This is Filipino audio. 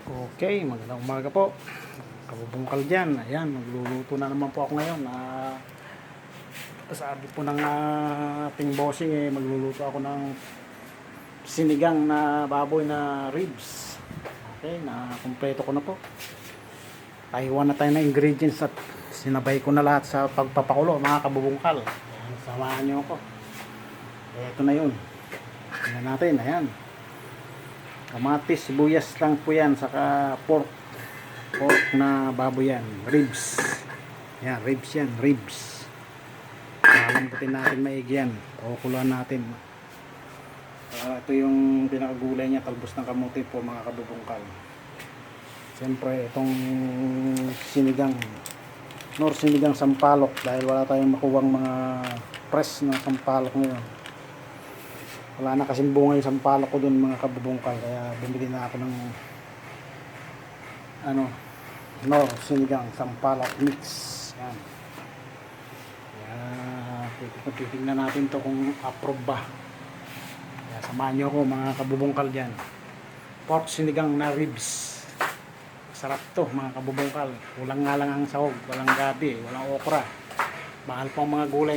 Okay, magandang umaga po. Kabubungkal dyan. Ayan, magluluto na naman po ako ngayon. Sabi po ng ating bossing, magluluto ako ng sinigang na baboy na ribs. Okay, na kumpleto ko na po. Taiwan na tayo na ingredients at sinabay ko na lahat sa pagpapakulo, mga kabubungkal. Ayan, samahan nyo ako. Ito na yun. Tingnan natin, ayan. Kamatis, sibuyas lang po yan, saka pork na baboy yan, ribs yan, ribs. Lambutin natin maigi yan, pakukuluan natin. Ito yung pinakagulay niya, talbos ng kamote po, mga kabubungkal. Siyempre itong sinigang sampalok, dahil wala tayong makuwang mga press na sampalok ngayon. Wala na kasing bunga yung sampalok ko dun, mga kabubungkal, kaya bumili na ako ng sinigang sampalok mix. Yan. Kaya titignan natin to kung approve ba. Kaya samahan nyo ako, mga kabubungkal dyan. Pork sinigang na ribs. Sarap to, mga kabubungkal. Kulang nga lang ang sahog, walang gabi, walang okra. Mahal pa ang mga gulay.